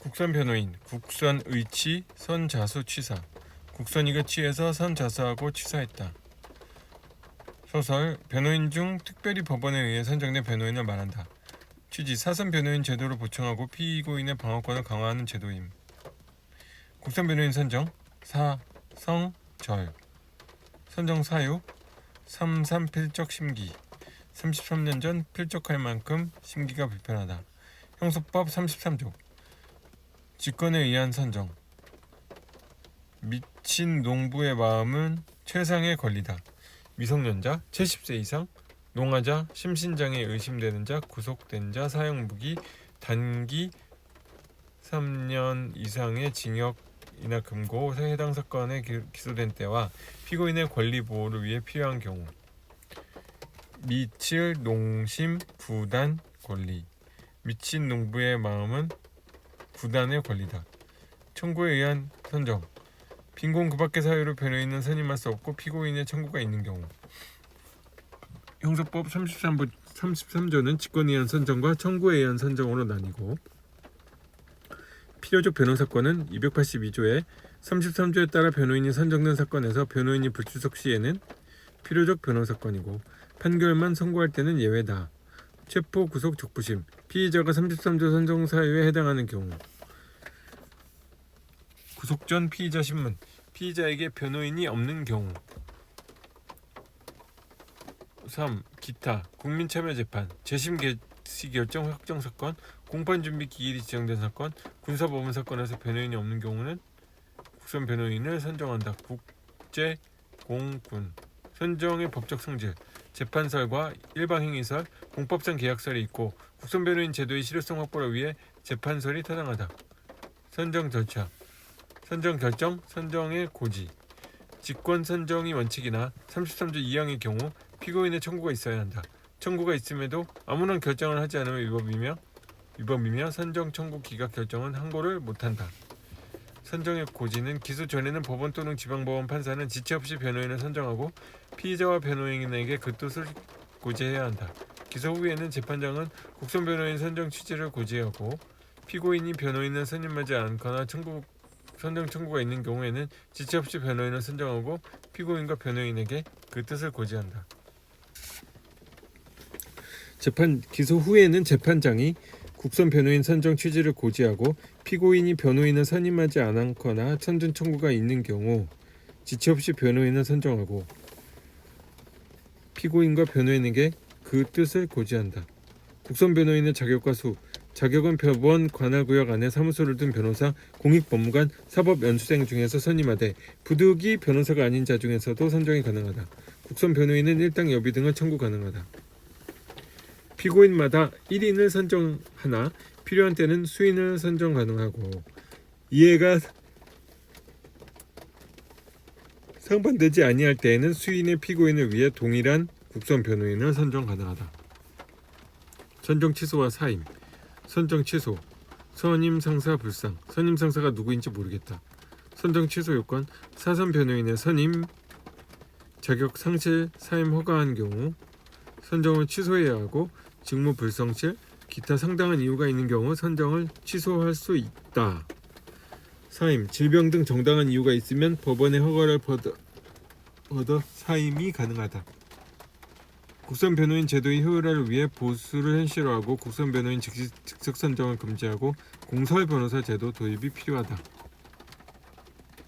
국선 변호인, 국선 의치, 선자수 취사. 국선이가 취해서 선자수하고 취사했다. 소설 변호인 중 특별히 법원에 의해 선정된 변호인을 말한다. 취지 사선 변호인 제도를 보충하고 피고인의 방어권을 강화하는 제도임. 국선 변호인 선정 사, 성, 절. 선정 사유 3.3 필적 심기. 33년 전 필적할 만큼 심기가 불편하다. 형소법 33조. 직권에 의한 선정. 미친 농부의 마음은 최상의 권리다. 미성년자, 70세 이상, 농하자, 심신장애 의심되는 자, 구속된 자, 사형무기, 단기 3년 이상의 징역이나 금고에 해당 사건에 기소된 때와 피고인의 권리 보호를 위해 필요한 경우. 미칠 농심 부단 권리. 미친 농부의 마음은 부단의 권리다. 청구에 의한 선정. 빈곤 그 밖의 사유로 변호인은 선임할 수 없고 피고인의 청구가 있는 경우. 형소법 33조는 직권에 의한 선정과 청구에 의한 선정으로 나뉘고, 필요적 변호사건은 282조에 33조에 따라 변호인이 선정된 사건에서 변호인이 불출석 시에는 필요적 변호사건이고 판결만 선고할 때는 예외다. 체포, 구속, 적부심. 피의자가 33조 선정 사유에 해당하는 경우. 구속 전 피의자 신문. 피의자에게 변호인이 없는 경우. 3. 기타. 국민참여재판. 재심 개시 결정 확정 사건. 공판 준비 기일이 지정된 사건. 군사법원 사건에서 변호인이 없는 경우는 국선 변호인을 선정한다. 국제, 공, 군. 선정의 법적 성질. 재판설과 일방행위설, 공법상 계약설이 있고 국선 변호인 제도의 실효성 확보를 위해 재판설이 타당하다. 선정 절차. 선정 결정, 선정의 고지. 직권 선정이 원칙이나 33조 2항의 경우 피고인의 청구가 있어야 한다. 청구가 있음에도 아무런 결정을 하지 않으면 위법이며 선정 청구 기각 결정은 항고를 못한다. 선정의 고지는 기소 전에는 법원 또는 지방법원 판사는 지체 없이 변호인을 선정하고 피의자와 변호인에게 그 뜻을 고지해야 한다. 기소 후에는 재판장은 국선 변호인 선정 취지를 고지하고 피고인이 변호인을 선임하지 않거나 선정 청구가 있는 경우에는 지체 없이 변호인을 선정하고 피고인과 변호인에게 그 뜻을 고지한다. 기소 후에는 재판장이 국선 변호인 선정 취지를 고지하고 피고인이 변호인을 선임하지 않거나 선정 청구가 있는 경우 지체 없이 변호인을 선정하고 피고인과 변호인에게 그 뜻을 고지한다. 국선 변호인의 자격과 수. 자격은 법원 관할구역 안에 사무소를 둔 변호사, 공익법무관, 사법연수생 중에서 선임하되 부득이 변호사가 아닌 자 중에서도 선정이 가능하다. 국선 변호인은 일당 여비 등을 청구 가능하다. 피고인마다 1인을 선정하나 필요한 때는 수인을 선정 가능하고 이해가 상반되지 아니할 때에는 수인의 피고인을 위해 동일한 국선 변호인을 선정 가능하다. 선정 취소와 사임. 선정 취소. 선임 상사 불상. 선임 상사가 누구인지 모르겠다. 선정 취소 요건. 사선 변호인의 선임 자격 상실 사임 허가한 경우 선정을 취소해야 하고 직무 불성실, 기타 상당한 이유가 있는 경우 선정을 취소할 수 있다. 사임. 질병 등 정당한 이유가 있으면 법원의 허가를 얻어 사임이 가능하다. 국선 변호인 제도의 효율화를 위해 보수를 현실화하고 국선 변호인 즉석 선정을 금지하고 공설 변호사 제도 도입이 필요하다.